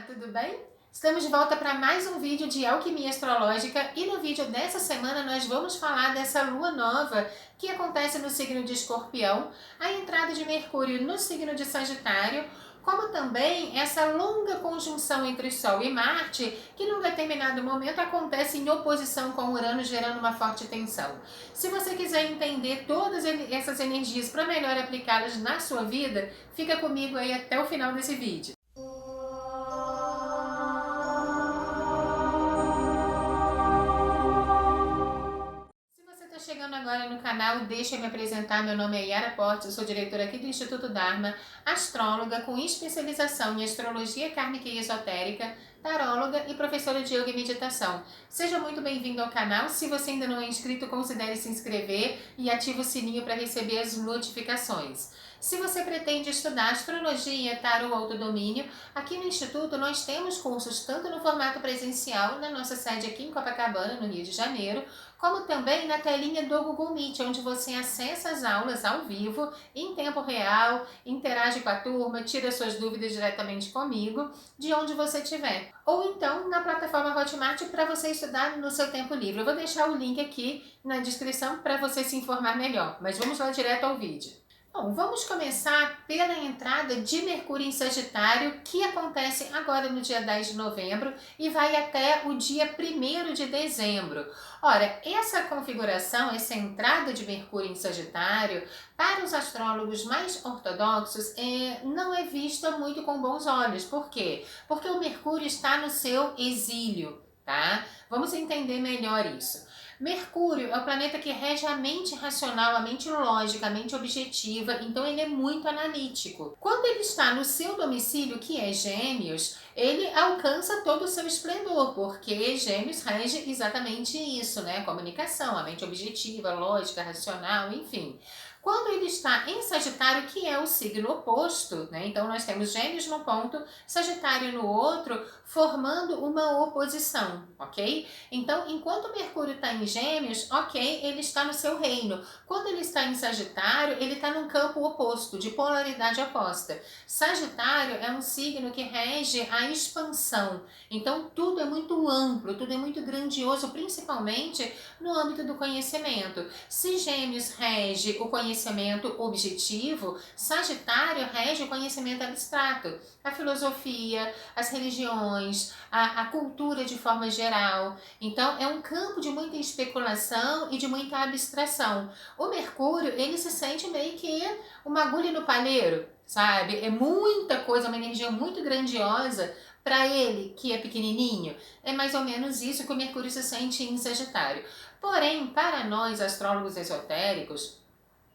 Olá, tudo bem? Estamos de volta para mais um vídeo de alquimia astrológica e no vídeo dessa semana nós vamos falar dessa lua nova que acontece no signo de Escorpião, a entrada de Mercúrio no signo de Sagitário, como também essa longa conjunção entre Sol e Marte, que num determinado momento acontece em oposição com Urano, gerando uma forte tensão. Se você quiser entender todas essas energias para melhor aplicá-las na sua vida, fica comigo aí até o final desse vídeo. Chegando agora no canal, deixa eu me apresentar. Meu nome é Yara Portes, eu sou diretora aqui do Instituto Dharma, astróloga com especialização em astrologia kármica e esotérica, taróloga e professora de yoga e meditação. Seja muito bem-vindo ao canal. Se você ainda não é inscrito, considere se inscrever e ative o sininho para receber as notificações. Se você pretende estudar astrologia, tarô ou autodomínio, aqui no Instituto nós temos cursos tanto no formato presencial, na nossa sede aqui em Copacabana, no Rio de Janeiro, como também na telinha do Google Meet, onde você acessa as aulas ao vivo, em tempo real, interage com a turma, tira suas dúvidas diretamente comigo, de onde você estiver. Ou então na plataforma Hotmart para você estudar no seu tempo livre. Eu vou deixar o link aqui na descrição para você se informar melhor, mas vamos lá direto ao vídeo. Bom, vamos começar pela entrada de Mercúrio em Sagitário, que acontece agora no dia 10 de novembro e vai até o dia 1º de dezembro. Ora, essa configuração, essa entrada de Mercúrio em Sagitário, para os astrólogos mais ortodoxos, não é vista muito com bons olhos. Por quê? Porque o Mercúrio está no seu exílio, tá? Vamos entender melhor isso. Mercúrio é o planeta que rege a mente racional, a mente lógica, a mente objetiva, então ele é muito analítico. Quando ele está no seu domicílio, que é Gêmeos, ele alcança todo o seu esplendor, porque Gêmeos rege exatamente isso, né? Comunicação, a mente objetiva, lógica, racional, enfim. Quando ele está em Sagitário, que é o signo oposto, né? Então nós temos Gêmeos no ponto, Sagitário no outro, formando uma oposição, ok? Então, enquanto Mercúrio está em Gêmeos, ok, ele está no seu reino. Quando ele está em Sagitário, ele está num campo oposto, de polaridade oposta. Sagitário é um signo que rege a expansão. Então, tudo é muito amplo, tudo é muito grandioso, principalmente no âmbito do conhecimento. Se Gêmeos rege o conhecimento objetivo, Sagitário rege o conhecimento abstrato, a filosofia, as religiões, a cultura de forma geral. Então é um campo de muita especulação e de muita abstração. O Mercúrio, ele se sente meio que uma agulha no palheiro, sabe? É muita coisa, uma energia muito grandiosa para ele, que é pequenininho. É mais ou menos isso que o Mercúrio se sente em Sagitário. Porém, para nós astrólogos esotéricos,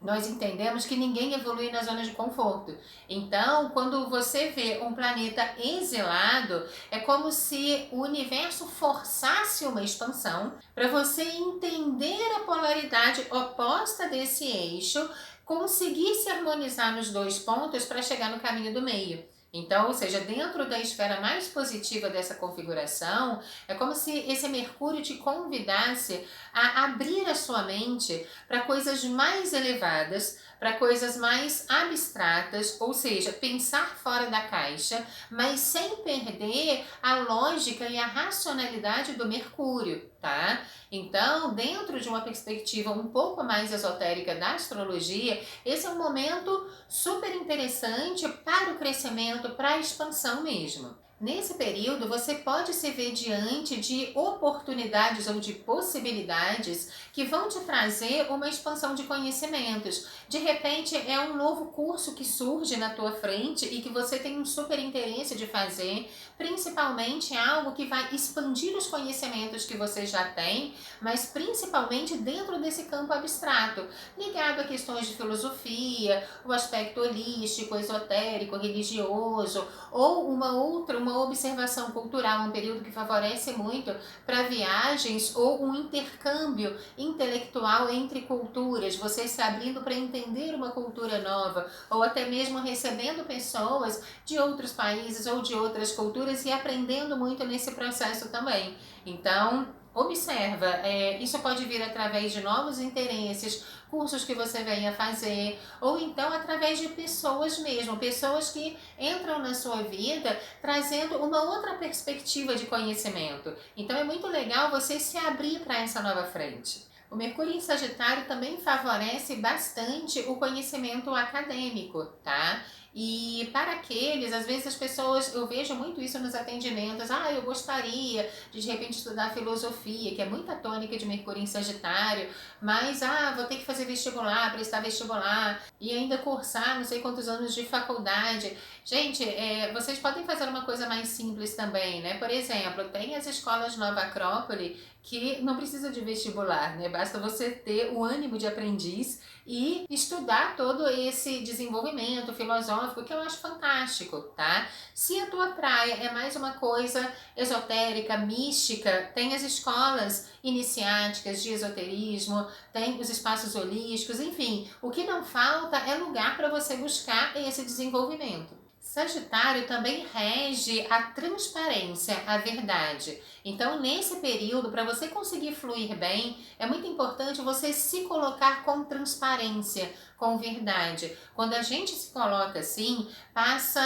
nós entendemos que ninguém evolui na zona de conforto. Então, quando você vê um planeta exilado, é como se o universo forçasse uma expansão para você entender a polaridade oposta desse eixo, conseguir se harmonizar nos dois pontos para chegar no caminho do meio. Então, ou seja, dentro da esfera mais positiva dessa configuração, é como se esse Mercúrio te convidasse a abrir a sua mente para coisas mais elevadas, para coisas mais abstratas, ou seja, pensar fora da caixa, mas sem perder a lógica e a racionalidade do Mercúrio, tá? Então, dentro de uma perspectiva um pouco mais esotérica da astrologia, esse é um momento super interessante para o crescimento, para a expansão mesmo. Nesse período, você pode se ver diante de oportunidades ou de possibilidades que vão te trazer uma expansão de conhecimentos. De repente, é um novo curso que surge na tua frente e que você tem um super interesse de fazer, principalmente algo que vai expandir os conhecimentos que você já tem, mas principalmente dentro desse campo abstrato, ligado a questões de filosofia, o aspecto holístico, esotérico, religioso, ou uma observação cultural, um período que favorece muito para viagens ou um intercâmbio intelectual entre culturas, você se abrindo para entender uma cultura nova, ou até mesmo recebendo pessoas de outros países ou de outras culturas e aprendendo muito nesse processo também. Então, observa, isso pode vir através de novos interesses, cursos que você venha fazer, ou então através de pessoas mesmo, pessoas que entram na sua vida trazendo uma outra perspectiva de conhecimento. Então é muito legal você se abrir para essa nova frente. O Mercúrio em Sagitário também favorece bastante o conhecimento acadêmico, tá? E para aqueles, às vezes as pessoas, eu vejo muito isso nos atendimentos, eu gostaria de repente estudar filosofia, que é muita tônica de Mercúrio em Sagitário, mas vou ter que fazer vestibular, prestar vestibular e ainda cursar não sei quantos anos de faculdade. Gente, vocês podem fazer uma coisa mais simples também, né? Por exemplo, tem as escolas Nova Acrópole que não precisa de vestibular, né? Basta você ter o ânimo de aprendiz e estudar todo esse desenvolvimento filosófico, que eu acho fantástico, tá? Se a tua praia é mais uma coisa esotérica, mística, tem as escolas iniciáticas de esoterismo, tem os espaços holísticos, enfim, o que não falta é lugar para você buscar esse desenvolvimento. Sagitário também rege a transparência, a verdade. Então, nesse período, para você conseguir fluir bem, é muito importante você se colocar com transparência, com verdade. Quando a gente se coloca assim, passa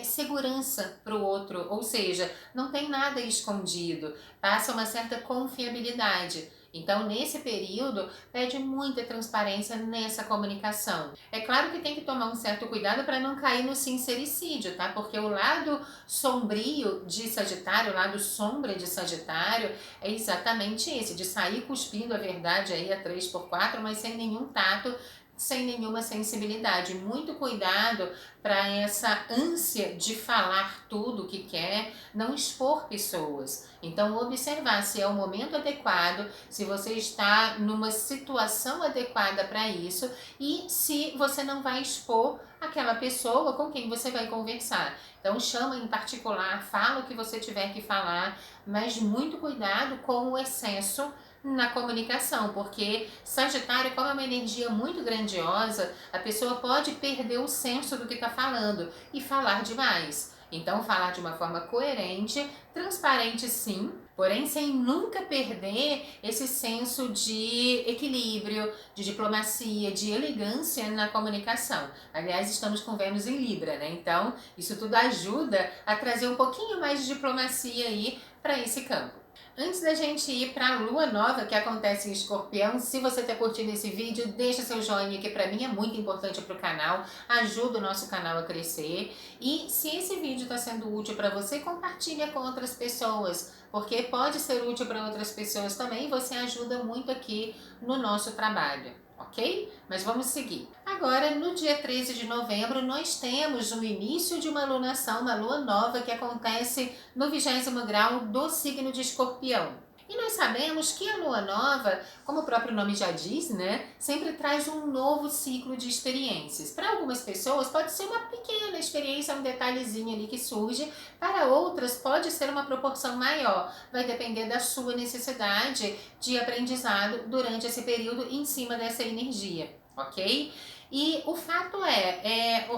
segurança para o outro, ou seja, não tem nada escondido, passa uma certa confiabilidade. Então, nesse período, pede muita transparência nessa comunicação. É claro que tem que tomar um certo cuidado para não cair no sincericídio, tá? Porque o lado sombrio de Sagitário, o lado sombra de Sagitário, é exatamente esse, de sair cuspindo a verdade aí a 3x4, mas sem nenhum tato, sem nenhuma sensibilidade. Muito cuidado para essa ânsia de falar tudo o que quer, não expor pessoas. Então, observar se é o momento adequado, se você está numa situação adequada para isso e se você não vai expor aquela pessoa com quem você vai conversar. Então, chama em particular, fala o que você tiver que falar, mas muito cuidado com o excesso na comunicação, porque Sagitário, como é uma energia muito grandiosa, a pessoa pode perder o senso do que está falando e falar demais. Então, falar de uma forma coerente, transparente sim, porém sem nunca perder esse senso de equilíbrio, de diplomacia, de elegância na comunicação. Aliás, estamos com Vênus em Libra, né? Então, isso tudo ajuda a trazer um pouquinho mais de diplomacia aí para esse campo. Antes da gente ir para a Lua Nova, que acontece em Escorpião, se você está curtindo esse vídeo, deixa seu joinha, que para mim é muito importante para o canal, ajuda o nosso canal a crescer. E se esse vídeo está sendo útil para você, compartilha com outras pessoas, porque pode ser útil para outras pessoas também e você ajuda muito aqui no nosso trabalho. Ok? Mas vamos seguir. Agora, no dia 13 de novembro, nós temos o início de uma lunação, uma lua nova, que acontece no 20º grau do signo de Escorpião. E nós sabemos que a lua nova, como o próprio nome já diz, né, sempre traz um novo ciclo de experiências. Para algumas pessoas pode ser uma pequena experiência, um detalhezinho ali que surge, para outras pode ser uma proporção maior. Vai depender da sua necessidade de aprendizado durante esse período em cima dessa energia, ok? E o fato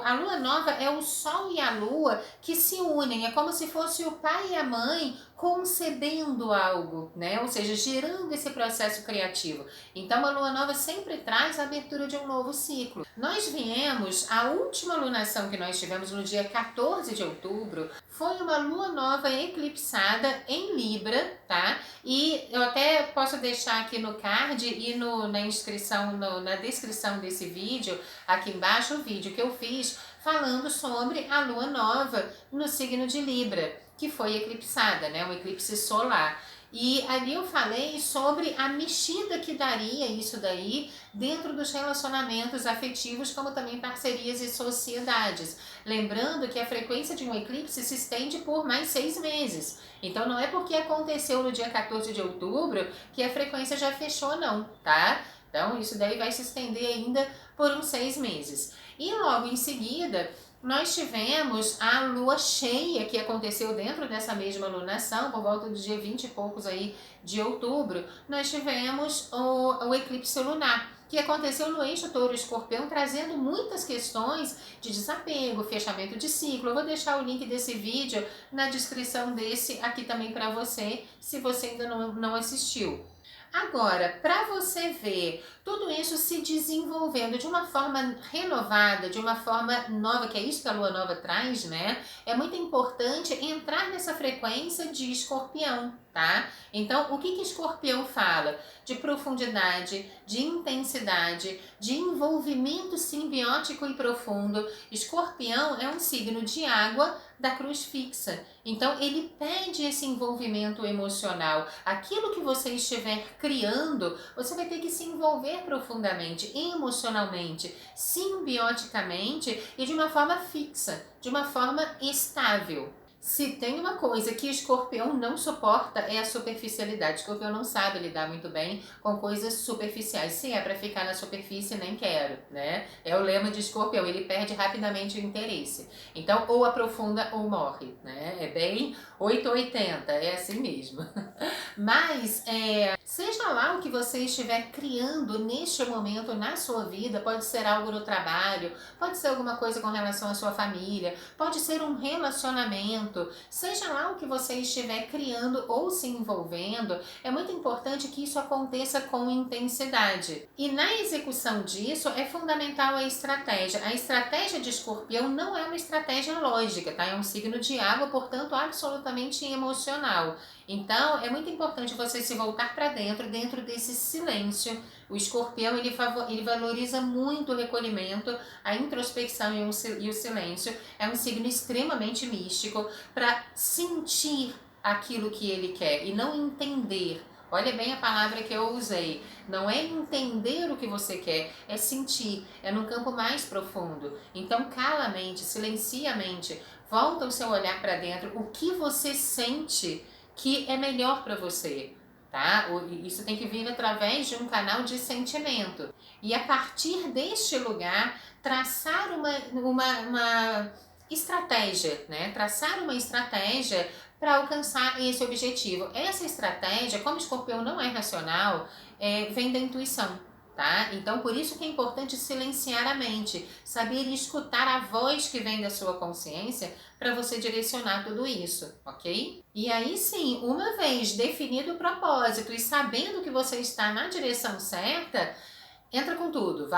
a lua nova é o sol e a lua que se unem, é como se fosse o pai e a mãe concebendo algo, né? Ou seja, gerando esse processo criativo. Então a lua nova sempre traz a abertura de um novo ciclo. Nós viemos, a última lunação que nós tivemos no dia 14 de outubro, foi uma lua nova eclipsada em Libra, tá? E eu até posso deixar aqui no card e na inscrição, na descrição desse vídeo, aqui embaixo, o vídeo que eu fiz falando sobre a lua nova no signo de Libra, que foi eclipsada, né? Um eclipse solar. E ali eu falei sobre a mexida que daria isso daí dentro dos relacionamentos afetivos, como também parcerias e sociedades. Lembrando que a frequência de um eclipse se estende por mais 6 meses. Então não é porque aconteceu no dia 14 de outubro que a frequência já fechou não, tá? Então isso daí vai se estender ainda por uns 6 meses. E logo em seguida, nós tivemos a lua cheia que aconteceu dentro dessa mesma lunação, por volta do dia 20 e poucos aí de outubro, nós tivemos o eclipse lunar. que aconteceu no eixo Touro-Escorpião, trazendo muitas questões de desapego, fechamento de ciclo. Eu vou deixar o link desse vídeo na descrição desse aqui também para você, se você ainda não assistiu. Agora, para você ver tudo isso se desenvolvendo de uma forma renovada, de uma forma nova, que é isso que a lua nova traz, né? É muito importante entrar nessa frequência de Escorpião, tá? Então, o que Escorpião fala? De profundidade, de intensidade, de envolvimento simbiótico e profundo. Escorpião é um signo de água da cruz fixa. Então, ele pede esse envolvimento emocional. Aquilo que você estiver criando, você vai ter que se envolver profundamente, emocionalmente, simbioticamente e de uma forma fixa, de uma forma estável. Se tem uma coisa que Escorpião não suporta é a superficialidade. Escorpião não sabe lidar muito bem com coisas superficiais. Se é para ficar na superfície, nem quero, né? É o lema de Escorpião, ele perde rapidamente o interesse. Então, ou aprofunda ou morre, né? É bem 880, é assim mesmo. Mas, seja lá o que você estiver criando neste momento na sua vida, pode ser algo no trabalho, pode ser alguma coisa com relação à sua família, pode ser um relacionamento, seja lá o que você estiver criando ou se envolvendo, é muito importante que isso aconteça com intensidade. E na execução disso é fundamental a estratégia. A estratégia de Escorpião não é uma estratégia lógica, tá? É um signo de água, portanto absolutamente emocional. Então é muito importante você se voltar para dentro desse silêncio. O Escorpião ele valoriza muito o recolhimento, a introspecção e o silêncio. É um signo extremamente místico para sentir aquilo que ele quer e não entender. Olha bem a palavra que eu usei. Não é entender o que você quer, é sentir, é num campo mais profundo. Então cala a mente, silencia a mente, volta o seu olhar para dentro. O que você sente que é melhor para você, tá? Isso tem que vir através de um canal de sentimento. E a partir deste lugar, traçar uma estratégia, né? Traçar uma estratégia para alcançar esse objetivo. Essa estratégia, como Escorpião não é racional, vem da intuição. Tá? Então, por isso que é importante silenciar a mente, saber escutar a voz que vem da sua consciência para você direcionar tudo isso, ok? E aí sim, uma vez definido o propósito e sabendo que você está na direção certa, entra com tudo,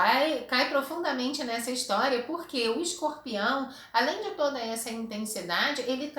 cai profundamente nessa história, porque o Escorpião, além de toda essa intensidade, ele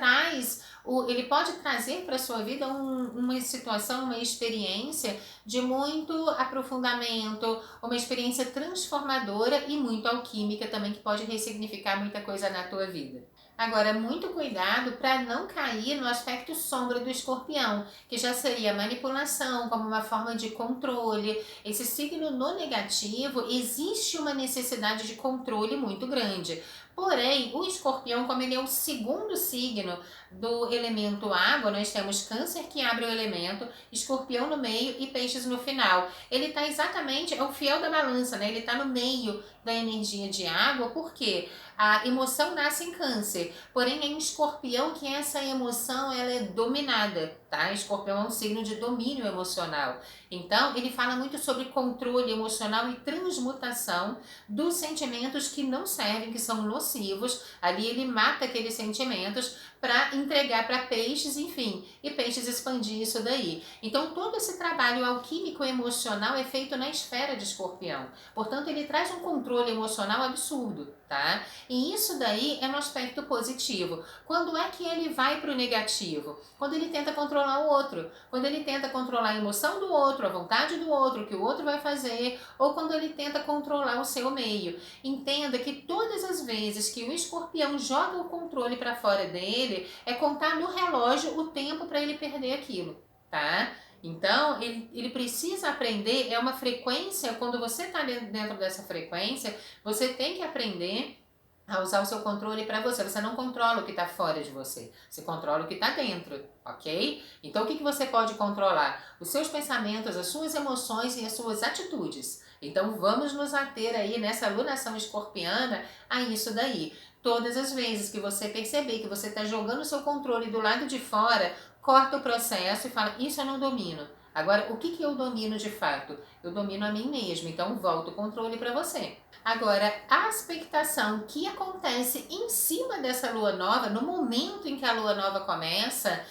pode trazer para a sua vida uma situação, uma experiência de muito aprofundamento, uma experiência transformadora e muito alquímica também, que pode ressignificar muita coisa na tua vida. Agora, muito cuidado para não cair no aspecto sombra do Escorpião, que já seria manipulação como uma forma de controle. Esse signo no negativo, existe uma necessidade de controle muito grande. Porém, o Escorpião, como ele é o segundo signo do elemento água, nós temos Câncer que abre o elemento, Escorpião no meio e Peixes no final. Ele está exatamente, é o fiel da balança, né? Ele está no meio da energia de água, porque a emoção nasce em Câncer, porém é em Escorpião que essa emoção ela é dominada, tá? Escorpião é um signo de domínio emocional. Então, ele fala muito sobre controle emocional e transmutação dos sentimentos que não servem, que são nocivos. Ali ele mata aqueles sentimentos para entregar para Peixes, enfim, e Peixes expandir isso daí. Então, todo esse trabalho alquímico emocional é feito na esfera de Escorpião. Portanto, ele traz um controle emocional absurdo, tá? E isso daí é no aspecto positivo. Quando é que ele vai para o negativo? Quando ele tenta controlar o outro, quando ele tenta controlar a emoção do outro, a vontade do outro, o que o outro vai fazer, ou quando ele tenta controlar o seu meio. Entenda que todas as vezes que o Escorpião joga o controle para fora dele, é contar no relógio o tempo para ele perder aquilo, tá? Então, ele precisa aprender, é uma frequência, quando você está dentro dessa frequência, você tem que aprender a usar o seu controle para você. Você não controla o que está fora de você, você controla o que está dentro, ok? Então, o que você pode controlar? Os seus pensamentos, as suas emoções e as suas atitudes. Então, vamos nos ater aí nessa alunação escorpiana a isso daí. Todas as vezes que você perceber que você está jogando o seu controle do lado de fora, corta o processo e fala, isso eu não domino. Agora, o que eu domino de fato? Eu domino a mim mesmo, então volto o controle para você. Agora, a expectação que acontece em cima dessa lua nova, no momento em que a lua nova começa,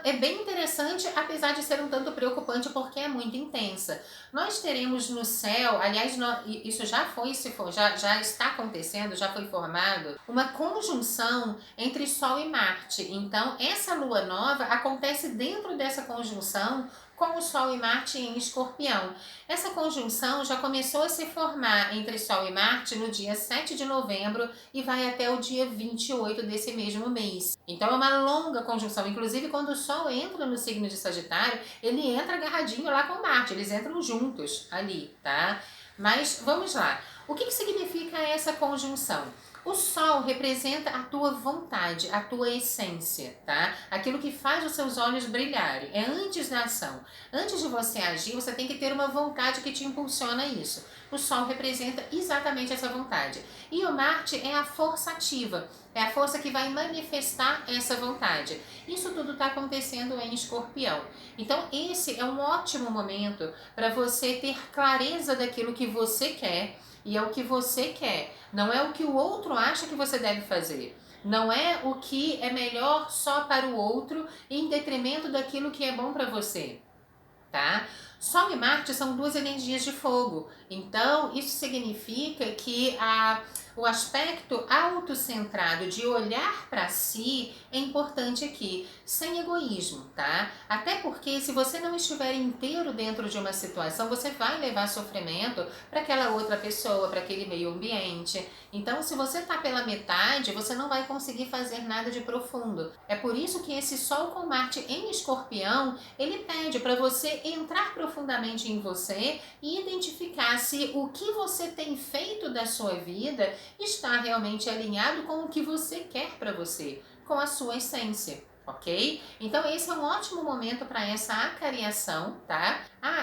é bem interessante, apesar de ser um tanto preocupante porque é muito intensa. Nós teremos no céu, aliás, isso já foi, já está acontecendo, já foi formado, uma conjunção entre Sol e Marte. Então, essa lua nova acontece dentro dessa conjunção com o Sol e Marte em Escorpião. Essa conjunção já começou a se formar entre Sol e Marte no dia 7 de novembro e vai até o dia 28 desse mesmo mês. Então é uma longa conjunção, inclusive quando o Sol entra no signo de Sagitário, ele entra agarradinho lá com Marte, eles entram juntos ali, tá? Mas vamos lá, o que significa essa conjunção? O Sol representa a tua vontade, a tua essência, tá? Aquilo que faz os seus olhos brilharem. É antes da ação. Antes de você agir, você tem que ter uma vontade que te impulsiona a isso. O Sol representa exatamente essa vontade. E o Marte é a força ativa. É a força que vai manifestar essa vontade. Isso tudo está acontecendo em Escorpião. Então, esse é um ótimo momento para você ter clareza daquilo que você quer. E é o que você quer, não é o que o outro acha que você deve fazer. Não é o que é melhor só para o outro em detrimento daquilo que é bom para você, tá? Sol e Marte são duas energias de fogo, então isso significa que o aspecto autocentrado de olhar para si é importante aqui, sem egoísmo, tá? Até porque se você não estiver inteiro dentro de uma situação, você vai levar sofrimento para aquela outra pessoa, para aquele meio ambiente. Então, se você está pela metade, você não vai conseguir fazer nada de profundo. É por isso que esse Sol com Marte em Escorpião, ele pede para você entrar profundamente em você e identificar se o que você tem feito da sua vida está realmente alinhado com o que você quer para você, com a sua essência. Ok? Então esse é um ótimo momento para essa acariação, tá?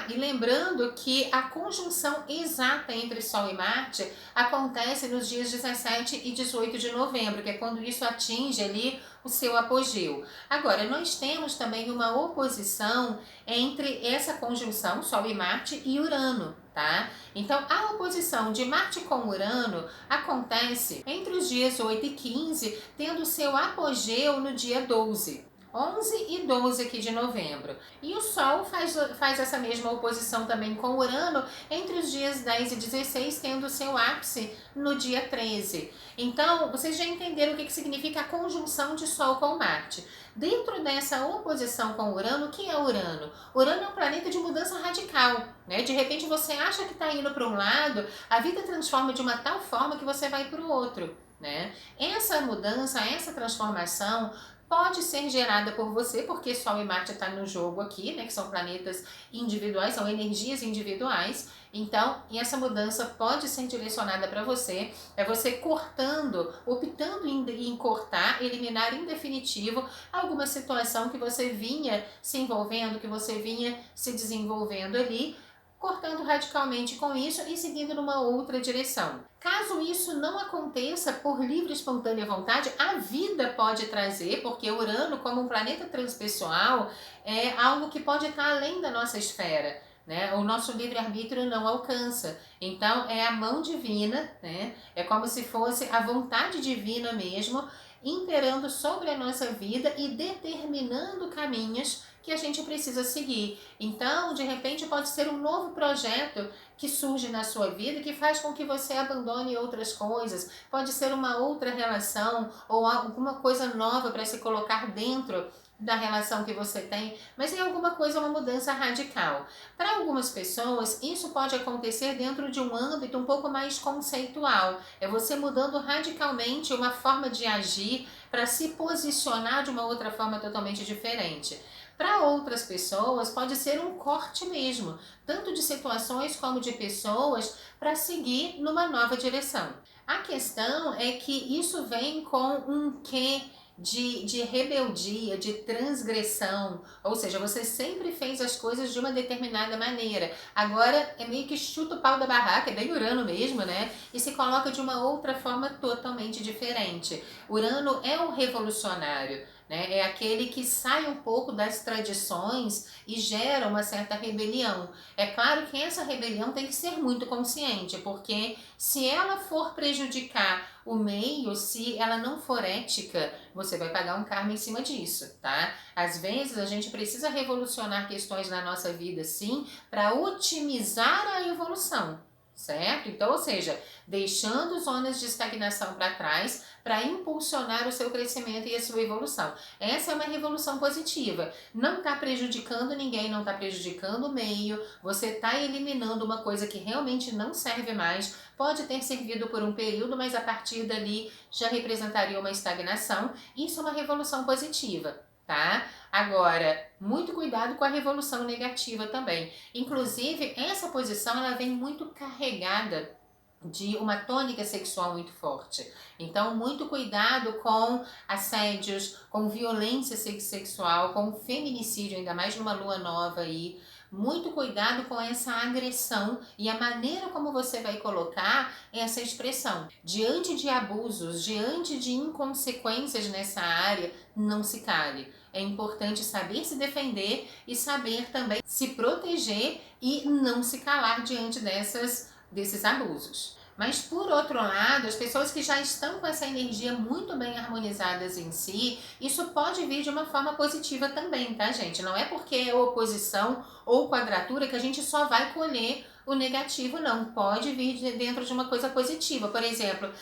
E lembrando que a conjunção exata entre Sol e Marte acontece nos dias 17 e 18 de novembro, que é quando isso atinge ali o seu apogeu. Agora, nós temos também uma oposição entre essa conjunção, Sol e Marte, e Urano, tá? Então, a oposição de Marte com Urano acontece entre os dias 8 e 15, tendo seu apogeu no dia 12. 11 e 12 aqui de novembro. E o Sol faz essa mesma oposição também com Urano entre os dias 10 e 16, tendo seu ápice no dia 13. Então, vocês já entenderam o que significa a conjunção de Sol com Marte. Dentro dessa oposição com Urano, o que é Urano? Urano é um planeta de mudança radical, né? De repente você acha que está indo para um lado, a vida transforma de uma tal forma que você vai para o outro, né? Essa mudança, essa transformação pode ser gerada por você, porque Sol e Marte está no jogo aqui, né? Que são planetas individuais, são energias individuais. Então, essa mudança pode ser direcionada para você. É você cortando, optando em cortar, eliminar em definitivo alguma situação que você vinha se envolvendo, que você vinha se desenvolvendo ali, cortando radicalmente com isso e seguindo numa outra direção. Caso isso não aconteça por livre e espontânea vontade, a vida pode trazer, porque Urano, como um planeta transpessoal, é algo que pode estar além da nossa esfera, né? O nosso livre-arbítrio não alcança. Então, é a mão divina, né? É como se fosse a vontade divina mesmo, imperando sobre a nossa vida e determinando caminhos que a gente precisa seguir. Então, de repente, pode ser um novo projeto que surge na sua vida que faz com que você abandone outras coisas. Pode ser uma outra relação ou alguma coisa nova para se colocar dentro da relação que você tem, mas é alguma coisa, uma mudança radical. Para algumas pessoas, isso pode acontecer dentro de um âmbito um pouco mais conceitual. É você mudando radicalmente uma forma de agir para se posicionar de uma outra forma totalmente diferente. Para outras pessoas, pode ser um corte mesmo, tanto de situações como de pessoas, para seguir numa nova direção. A questão é que isso vem com um quê de rebeldia, de transgressão, ou seja, você sempre fez as coisas de uma determinada maneira, agora é meio que chuta o pau da barraca, é bem Urano mesmo, né? E se coloca de uma outra forma totalmente diferente. Urano é um revolucionário, né? É aquele que sai um pouco das tradições e gera uma certa rebelião. É claro que essa rebelião tem que ser muito consciente, porque se ela for prejudicar o meio, se ela não for ética, você vai pagar um karma em cima disso, tá? Às vezes a gente precisa revolucionar questões na nossa vida, sim, para otimizar a evolução. Certo? Então, ou seja, deixando zonas de estagnação para trás para impulsionar o seu crescimento e a sua evolução. Essa é uma revolução positiva. Não está prejudicando ninguém, não está prejudicando o meio, você está eliminando uma coisa que realmente não serve mais. Pode ter servido por um período, mas a partir dali já representaria uma estagnação. Isso é uma revolução positiva. Tá? Agora, muito cuidado com a revolução negativa também. Inclusive, essa posição ela vem muito carregada de uma tônica sexual muito forte. Então, muito cuidado com assédios, com violência sexual, com feminicídio, ainda mais numa lua nova aí. Muito cuidado com essa agressão e a maneira como você vai colocar essa expressão. Diante de abusos, diante de inconsequências nessa área, não se cale. É importante saber se defender e saber também se proteger e não se calar diante desses abusos. Mas por outro lado, as pessoas que já estão com essa energia muito bem harmonizadas em si, isso pode vir de uma forma positiva também, tá, gente? Não é porque é oposição ou quadratura que a gente só vai colher o negativo, não. Pode vir dentro de uma coisa positiva. Por exemplo,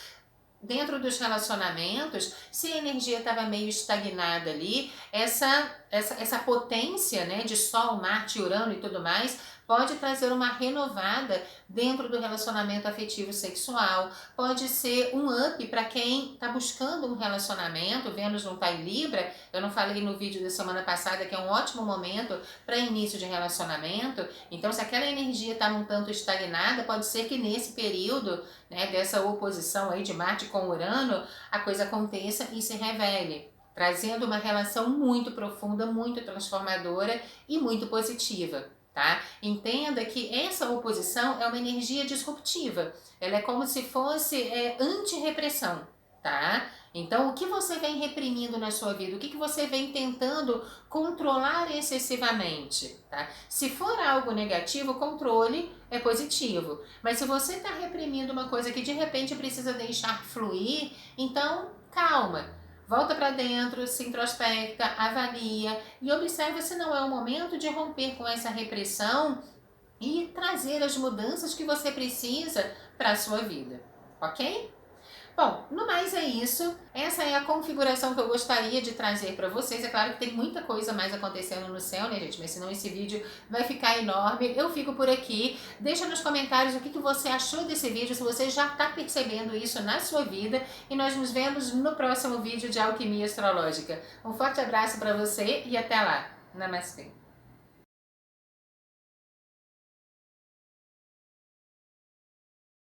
dentro dos relacionamentos, se a energia estava meio estagnada ali, essa potência, né, de Sol, Marte, Urano e tudo mais, pode trazer uma renovada dentro do relacionamento afetivo sexual, pode ser um up para quem está buscando um relacionamento. Vênus não está em Libra, eu não falei no vídeo da semana passada que é um ótimo momento para início de relacionamento. Então, se aquela energia está um tanto estagnada, pode ser que nesse período, né, dessa oposição aí de Marte com Urano, a coisa aconteça e se revele, trazendo uma relação muito profunda, muito transformadora e muito positiva. Tá? Entenda que essa oposição é uma energia disruptiva, ela é como se fosse anti-repressão, tá? Então, o que você vem reprimindo na sua vida, o que você vem tentando controlar excessivamente, tá? Se for algo negativo, o controle é positivo, mas se você está reprimindo uma coisa que de repente precisa deixar fluir, então calma. Volta para dentro, se introspecta, avalia e observa se não é o momento de romper com essa repressão e trazer as mudanças que você precisa para a sua vida, ok? Bom, no mais é isso. Essa é a configuração que eu gostaria de trazer para vocês. É claro que tem muita coisa mais acontecendo no céu, né, gente? Mas senão esse vídeo vai ficar enorme. Eu fico por aqui. Deixa nos comentários o que você achou desse vídeo, se você já está percebendo isso na sua vida. E nós nos vemos no próximo vídeo de Alquimia Astrológica. Um forte abraço para você e até lá. Namastê.